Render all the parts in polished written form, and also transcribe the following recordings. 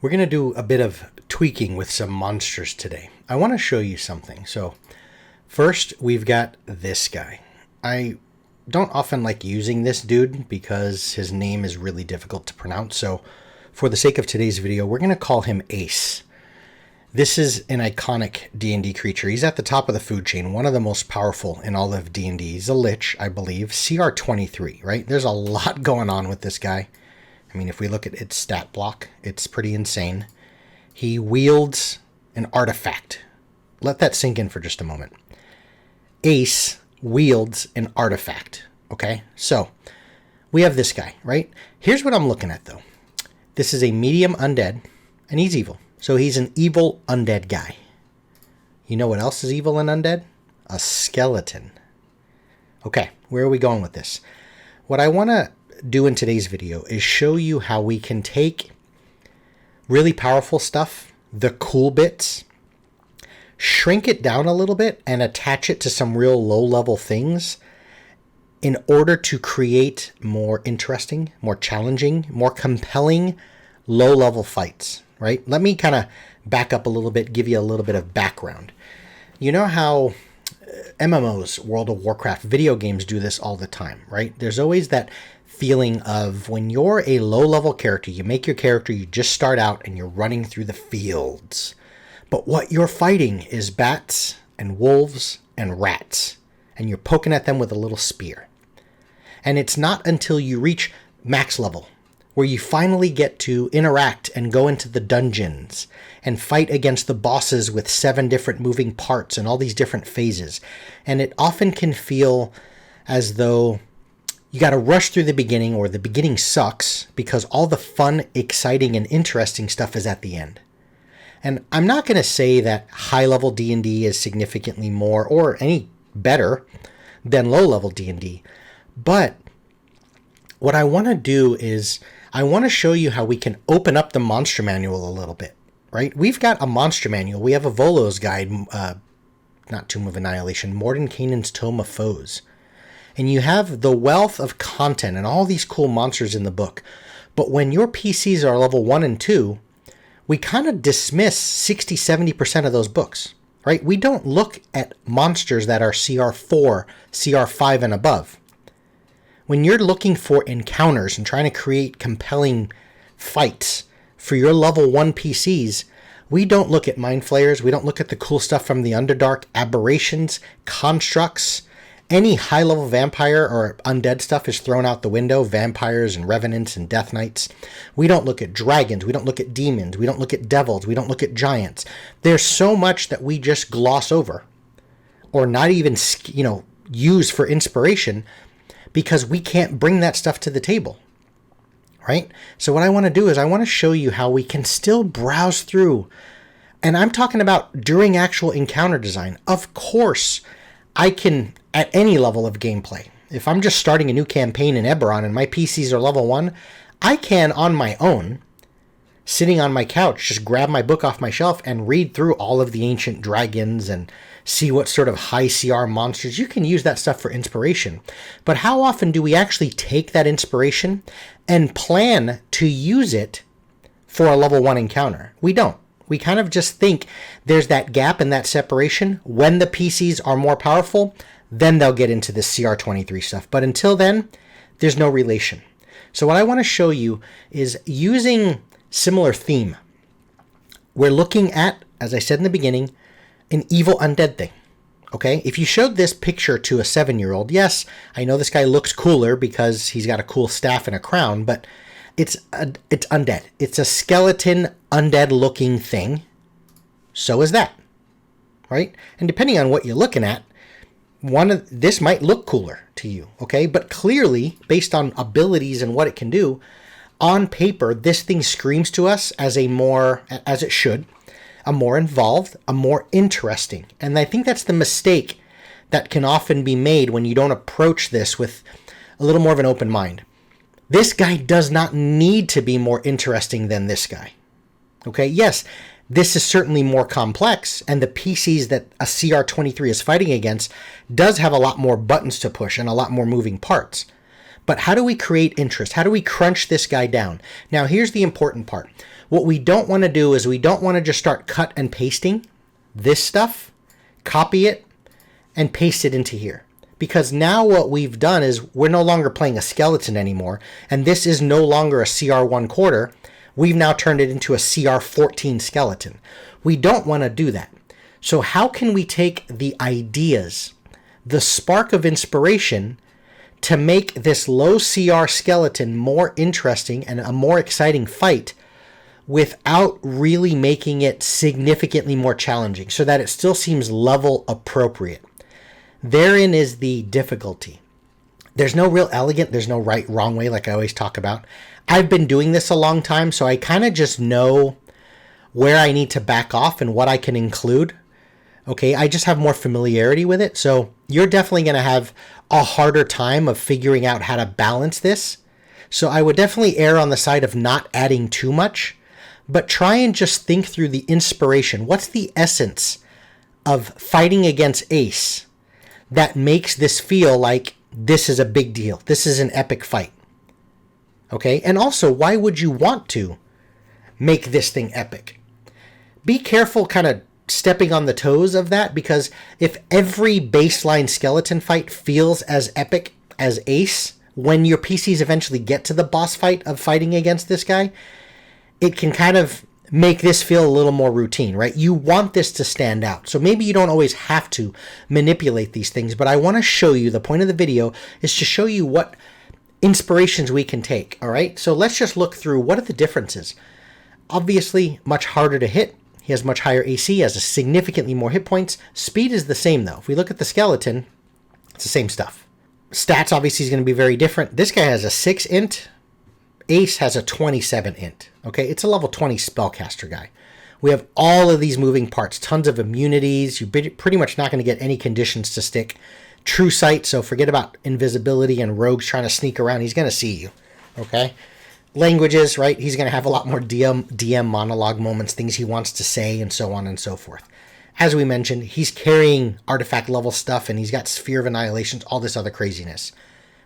We're going to do a bit of tweaking with some monsters today. I want to show you something. So first, we've got this guy. I don't often like using this dude because his name is really difficult to pronounce. So for the sake of today's video, we're going to call him Ace. This is an iconic D&D creature. He's at the top of the food chain, one of the most powerful in all of D&D. He's a Lich, I believe, CR 23, right? There's a lot going on with this guy. I mean, if we look at its stat block, it's pretty insane. He wields an artifact. Let that sink in for just a moment. Ace wields an artifact, okay? So, we have this guy, right? Here's what I'm looking at, though. This is a medium undead, and he's evil. So he's an evil undead guy. You know what else is evil and undead? A skeleton. Okay, where are we going with this? What I want to do in today's video is show you how we can take really powerful stuff, the cool bits, shrink it down a little bit and attach it to some real low-level things in order to create more interesting, more challenging, more compelling low-level fights, right? Let me kind of back up a little bit, give you a little bit of background. You know how MMOs, World of Warcraft, video games do this all the time, right? There's always that feeling of when you're a low-level character, you make your character, you just start out and you're running through the fields. But what you're fighting is bats and wolves and rats, and you're poking at them with a little spear. And it's not until you reach max level where you finally get to interact and go into the dungeons and fight against the bosses with 7 different moving parts and all these different phases. And it often can feel as though you got to rush through the beginning, or the beginning sucks because all the fun, exciting, and interesting stuff is at the end. And I'm not going to say that high-level D&D is significantly more or any better than low-level D&D. But what I want to do is I want to show you how we can open up the monster manual a little bit, right? We've got a monster manual. We have a Volo's Guide, not Tomb of Annihilation, Mordenkainen's Tome of Foes. And you have the wealth of content and all these cool monsters in the book. But when your PCs are level 1 and 2, we kind of dismiss 60-70% of those books, right? We don't look at monsters that are CR4, CR5 and above. When you're looking for encounters and trying to create compelling fights for your level 1 PCs, we don't look at Mind Flayers. We don't look at the cool stuff from the Underdark, aberrations, constructs. Any high-level vampire or undead stuff is thrown out the window, vampires and revenants and death knights. We don't look at dragons. We don't look at demons. We don't look at devils. We don't look at giants. There's so much that we just gloss over or not even, use for inspiration because we can't bring that stuff to the table, right? So what I want to do is I want to show you how we can still browse through. And I'm talking about during actual encounter design. Of course, I can, at any level of gameplay, if I'm just starting a new campaign in Eberron and my PCs are level 1, I can, on my own, sitting on my couch, just grab my book off my shelf and read through all of the ancient dragons and see what sort of high CR monsters. You can use that stuff for inspiration. But how often do we actually take that inspiration and plan to use it for a level 1 encounter? We don't. We kind of just think there's that gap and that separation. When the PCs are more powerful, then they'll get into this CR23 stuff. But until then, there's no relation. So what I want to show you is using similar theme. We're looking at, as I said in the beginning, an evil undead thing. Okay? If you showed this picture to a 7-year-old, yes, I know this guy looks cooler because he's got a cool staff and a crown, but it's undead. It's a skeleton, undead-looking thing. So is that, right? And depending on what you're looking at, this might look cooler to you, okay? But clearly, based on abilities and what it can do, on paper, this thing screams to us as as it should, a more involved, a more interesting. And I think that's the mistake that can often be made when you don't approach this with a little more of an open mind. This guy does not need to be more interesting than this guy. Okay, yes, this is certainly more complex, and the PCs that a CR23 is fighting against does have a lot more buttons to push and a lot more moving parts. But how do we create interest? How do we crunch this guy down? Now, here's the important part. What we don't want to do is we don't want to just start cut and pasting this stuff, copy it, and paste it into here. Because now what we've done is we're no longer playing a skeleton anymore, and this is no longer a CR 1/4. We've now turned it into a CR 14 skeleton. We don't want to do that. So how can we take the ideas, the spark of inspiration, to make this low CR skeleton more interesting and a more exciting fight without really making it significantly more challenging so that it still seems level appropriate? Therein is the difficulty. There's no real elegant, there's no right, wrong way like I always talk about. I've been doing this a long time, so I kind of just know where I need to back off and what I can include. Okay, I just have more familiarity with it. So you're definitely going to have a harder time of figuring out how to balance this. So I would definitely err on the side of not adding too much, but try and just think through the inspiration. What's the essence of fighting against Ace that makes this feel like this is a big deal? This is an epic fight. Okay, and also, why would you want to make this thing epic? Be careful kind of stepping on the toes of that, because if every baseline skeleton fight feels as epic as Ace, when your PCs eventually get to the boss fight of fighting against this guy, it can kind of make this feel a little more routine, right? You want this to stand out. So maybe you don't always have to manipulate these things, but I want to show you, the point of the video is to show you what inspirations we can take, all right? So let's just look through what are the differences. Obviously, much harder to hit. He has much higher AC, has a significantly more hit points. Speed is the same, though. If we look at the skeleton, it's the same stuff. Stats, obviously, is going to be very different. This guy has a 6 int. Ace has a 27 int. Okay, it's a level 20 spellcaster guy. We have all of these moving parts, tons of immunities. You're pretty much not going to get any conditions to stick. True sight, so forget about invisibility and rogues trying to sneak around. He's going to see you. Okay? Languages, right? He's going to have a lot more DM monologue moments, things he wants to say, and so on and so forth. As we mentioned, he's carrying artifact level stuff, and he's got Sphere of Annihilation, all this other craziness.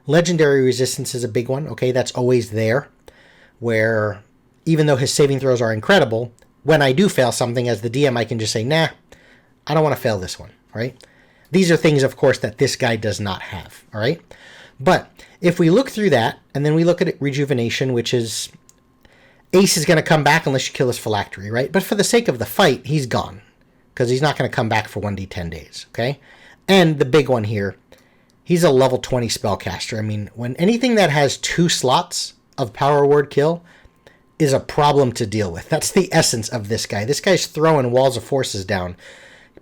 Legendary resistance is a big one. Okay, that's always there, where even though his saving throws are incredible, when I do fail something as the DM, I can just say, nah, I don't want to fail this one, right? These are things, of course, that this guy does not have, all right? But if we look through that, and then we look at it, Rejuvenation, which is Ace is going to come back unless you kill his phylactery, right? But for the sake of the fight, he's gone, because he's not going to come back for 1d10 days, okay? And the big one here, he's a level 20 spellcaster. I mean, when anything that has 2 slots of power word kill is a problem to deal with. That's the essence of this guy. This guy's throwing walls of forces down,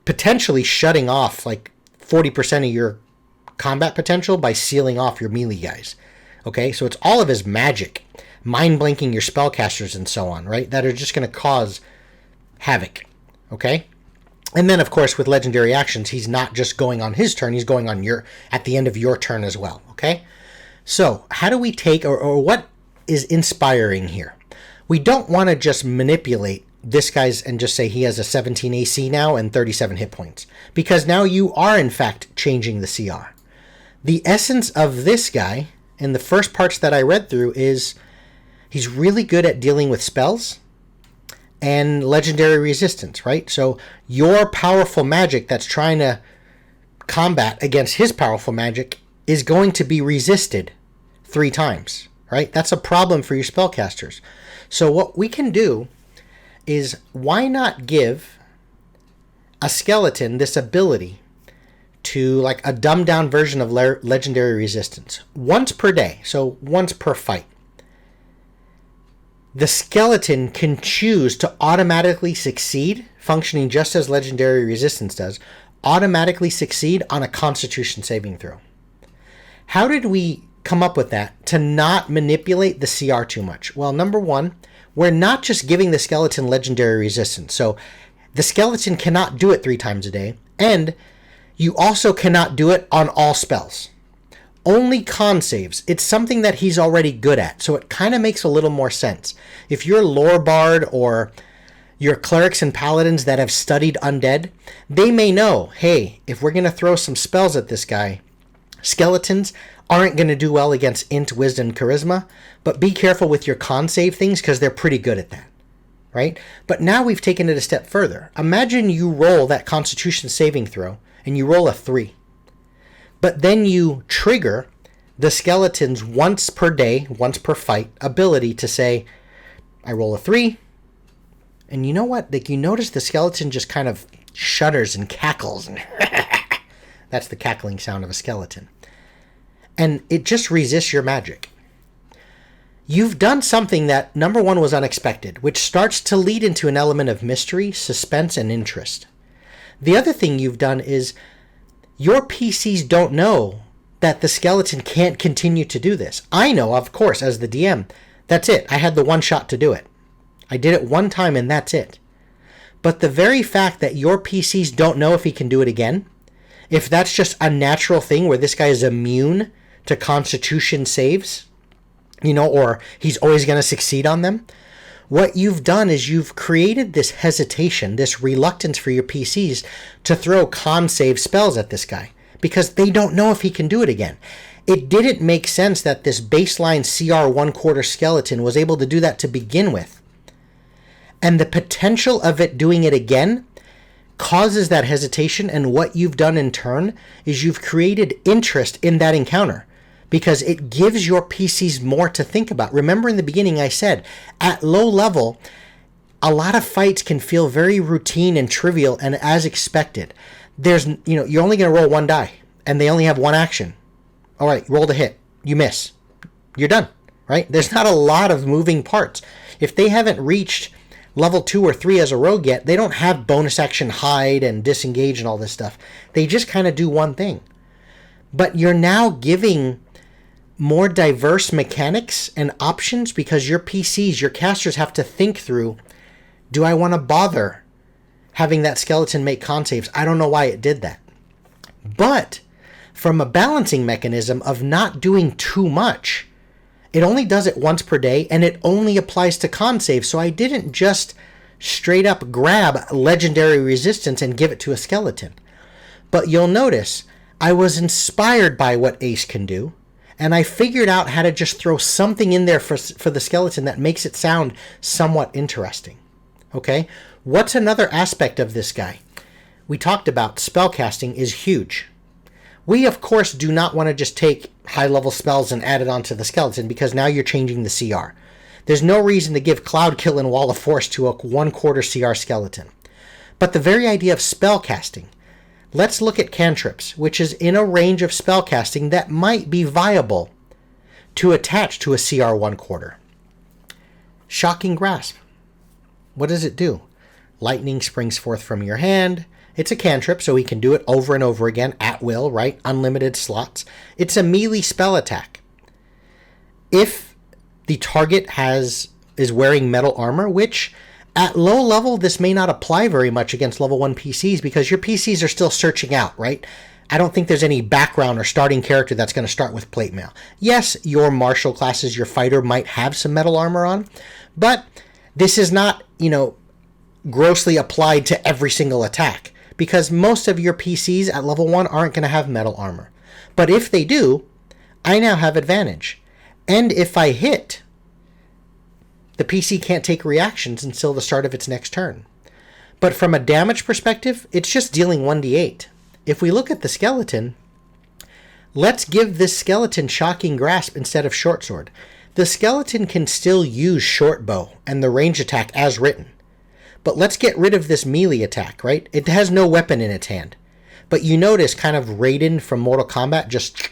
potentially shutting off like 40% of your combat potential by sealing off your melee guys. Okay, so it's all of his magic, mind blanking your spellcasters and so on, right? That are just going to cause havoc. Okay, and then of course with legendary actions, he's not just going on his turn; he's going on your at the end of your turn as well. Okay, so how do we take or what is inspiring here? We don't want to just manipulate this guy's and just say he has a 17 AC now and 37 hit points, because now you are in fact changing the CR. The essence of this guy in the first parts that I read through is he's really good at dealing with spells and legendary resistance, right? So your powerful magic that's trying to combat against his powerful magic is going to be resisted 3 times, right? That's a problem for your spellcasters. So what we can do is, why not give a skeleton this ability to, like, a dumbed down version of legendary resistance once per day, so once per fight. The skeleton can choose to automatically succeed, functioning just as legendary resistance does, automatically succeed on a constitution saving throw. How did we come up with that to not manipulate the CR too much? Well, number one, we're not just giving the skeleton legendary resistance. So the skeleton cannot do it 3 times a day, and you also cannot do it on all spells. Only con saves. It's something that he's already good at, so it kind of makes a little more sense. If you're lore bard or your clerics and paladins that have studied undead, they may know, hey, if we're going to throw some spells at this guy, skeletons aren't going to do well against int, wisdom, charisma, but be careful with your con save things because they're pretty good at that, right? But now we've taken it a step further. Imagine you roll that constitution saving throw and you roll a 3. But then you trigger the skeleton's once per day, once per fight ability to say, I roll a 3. And you know what? Like, you notice the skeleton just kind of shudders and cackles. And that's the cackling sound of a skeleton. And it just resists your magic. You've done something that, number one, was unexpected, which starts to lead into an element of mystery, suspense, and interest. The other thing you've done is your PCs don't know that the skeleton can't continue to do this. I know, of course, as the DM, that's it. I had the one shot to do it. I did it one time and that's it. But the very fact that your PCs don't know if he can do it again, if that's just a natural thing where this guy is immune to constitution saves, or he's always going to succeed on them, what you've done is you've created this hesitation, this reluctance for your PCs to throw con save spells at this guy because they don't know if he can do it again. It didn't make sense that this baseline CR 1/4 skeleton was able to do that to begin with. And the potential of it doing it again causes that hesitation, and what you've done in turn is you've created interest in that encounter because it gives your PCs more to think about. Remember in the beginning I said, at low level, a lot of fights can feel very routine and trivial and as expected. There's, you're only going to roll one die, and they only have one action. All right, roll the hit. You miss. You're done, right? There's not a lot of moving parts. If they haven't reached level 2 or 3 as a rogue yet, they don't have bonus action hide and disengage and all this stuff. They just kind of do one thing. But you're now giving more diverse mechanics and options because your PCs, your casters have to think through, do I want to bother having that skeleton make con saves? I don't know why it did that. But from a balancing mechanism of not doing too much, it only does it once per day, and it only applies to con saves. So I didn't just straight up grab legendary resistance and give it to a skeleton. But you'll notice I was inspired by what Ace can do, and I figured out how to just throw something in there for the skeleton that makes it sound somewhat interesting. Okay? What's another aspect of this guy? We talked about spellcasting is huge. We, of course, do not want to just take high-level spells and add it onto the skeleton because now you're changing the CR. There's no reason to give Cloud Kill and Wall of Force to a 1/4 CR skeleton. But the very idea of spellcasting, let's look at cantrips, which is in a range of spellcasting that might be viable to attach to a CR 1/4. Shocking Grasp. What does it do? Lightning springs forth from your hand. It's a cantrip, so he can do it over and over again at will, right? Unlimited slots. It's a melee spell attack. If the target is wearing metal armor, which at low level, this may not apply very much against level 1 PCs because your PCs are still searching out, right? I don't think there's any background or starting character that's going to start with plate mail. Yes, your martial classes, your fighter might have some metal armor on, but this is not, grossly applied to every single attack because most of your PCs at level 1 aren't going to have metal armor. But if they do, I now have advantage. And if I hit, the PC can't take reactions until the start of its next turn. But from a damage perspective, it's just dealing 1d8. If we look at the skeleton, let's give this skeleton Shocking Grasp instead of Short Sword. The skeleton can still use Short Bow and the range attack as written. But let's get rid of this melee attack, right? It has no weapon in its hand. But you notice kind of Raiden from Mortal Kombat just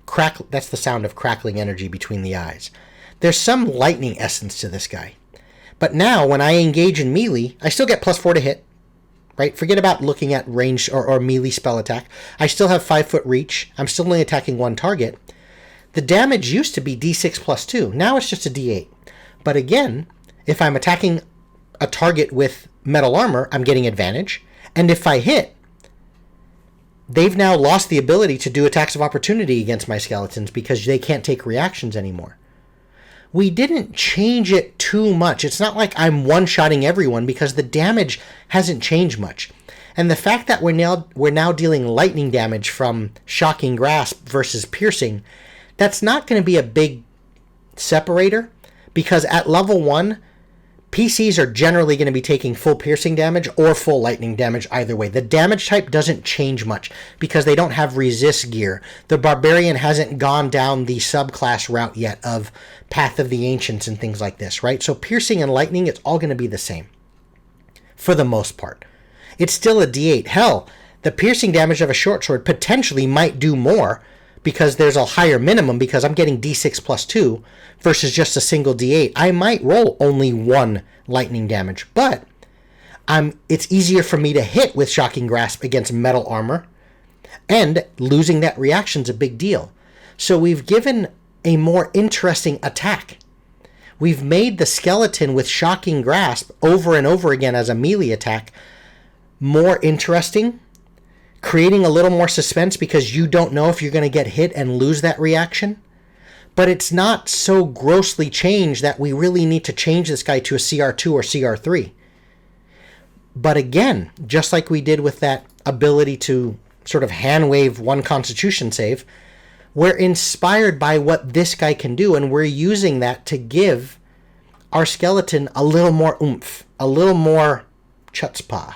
crack. That's the sound of crackling energy between the eyes. There's some lightning essence to this guy. But now when I engage in melee, I still get +4 to hit, right? Forget about looking at range or melee spell attack. I still have 5-foot reach. I'm still only attacking one target. The damage used to be d6 +2. Now it's just a d8. But again, if I'm attacking a target with metal armor, I'm getting advantage. And if I hit, they've now lost the ability to do attacks of opportunity against my skeletons because they can't take reactions anymore. We didn't change it too much. It's not like I'm one-shotting everyone because the damage hasn't changed much. And the fact that we're now dealing lightning damage from Shocking Grasp versus piercing, that's not going to be a big separator, because at level 1, PCs are generally going to be taking full piercing damage or full lightning damage either way. The damage type doesn't change much because they don't have resist gear. The Barbarian hasn't gone down the subclass route yet of Path of the Ancients and things like this, right? So piercing and lightning, it's all going to be the same for the most part. It's still a D8. Hell, the piercing damage of a short sword potentially might do more because there's a higher minimum, because I'm getting D6 plus 2 versus just a single D8. I might roll only 1 lightning damage, but it's easier for me to hit with Shocking Grasp against metal armor, and losing that reaction's a big deal. So we've given a more interesting attack. We've made the skeleton with Shocking Grasp over and over again as a melee attack more interesting, creating a little more suspense because you don't know if you're going to get hit and lose that reaction. But it's not so grossly changed that we really need to change this guy to a CR2 or CR3. But again, just like we did with that ability to sort of hand wave 1 constitution save, we're inspired by what this guy can do, and we're using that to give our skeleton a little more oomph, a little more chutzpah,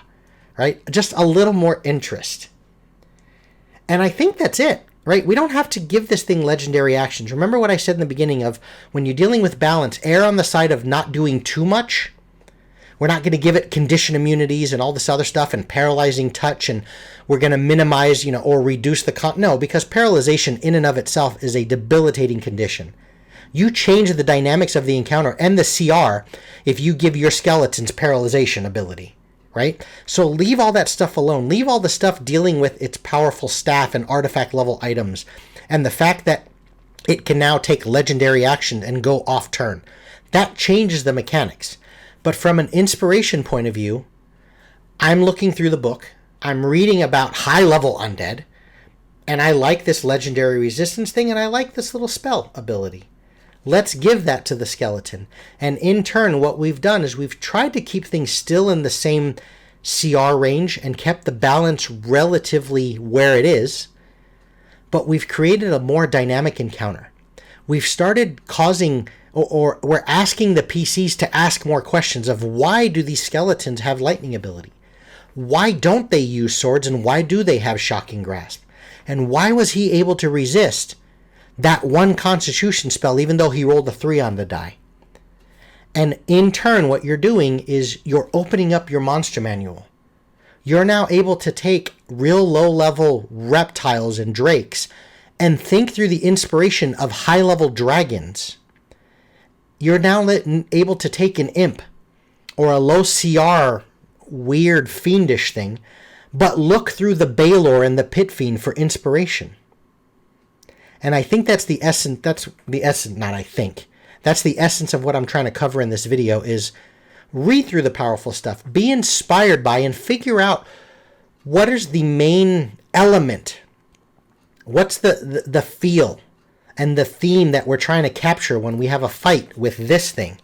right? Just a little more interest. And I think that's it, right? We don't have to give this thing legendary actions. Remember what I said in the beginning of when you're dealing with balance, err on the side of not doing too much. We're not going to give it condition immunities and all this other stuff and paralyzing touch, and we're going to minimize, or reduce the no, because paralyzation in and of itself is a debilitating condition. You change the dynamics of the encounter and the CR if you give your skeletons paralyzation ability, right? So leave all that stuff alone. Leave all the stuff dealing with its powerful staff and artifact level items, and the fact that it can now take legendary action and go off turn. That changes the mechanics. But from an inspiration point of view, I'm looking through the book, I'm reading about high-level undead, and I like this legendary resistance thing, and I like this little spell ability. Let's give that to the skeleton. And in turn, what we've done is we've tried to keep things still in the same CR range and kept the balance relatively where it is, but we've created a more dynamic encounter. We've started causing, or we're asking the PCs to ask more questions of why do these skeletons have lightning ability? Why don't they use swords, and why do they have Shocking Grasp? And why was he able to resist that 1 constitution spell even though he rolled a 3 on the die? And in turn, what you're doing is you're opening up your monster manual. You're now able to take real low-level reptiles and drakes and think through the inspiration of high-level dragons. You're now able to take an imp or a low CR weird fiendish thing, but look through the Balor and the Pit Fiend for inspiration. And I think that's the essence, that's the essence of what I'm trying to cover in this video is read through the powerful stuff, be inspired by, and figure out what is the main element. What's the feel and the theme that we're trying to capture when we have a fight with this thing?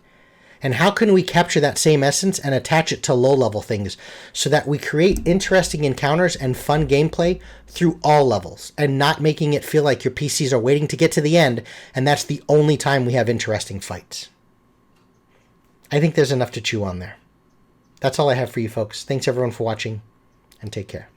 And how can we capture that same essence and attach it to low-level things so that we create interesting encounters and fun gameplay through all levels, and not making it feel like your PCs are waiting to get to the end and that's the only time we have interesting fights? I think there's enough to chew on there. That's all I have for you folks. Thanks everyone for watching, and take care.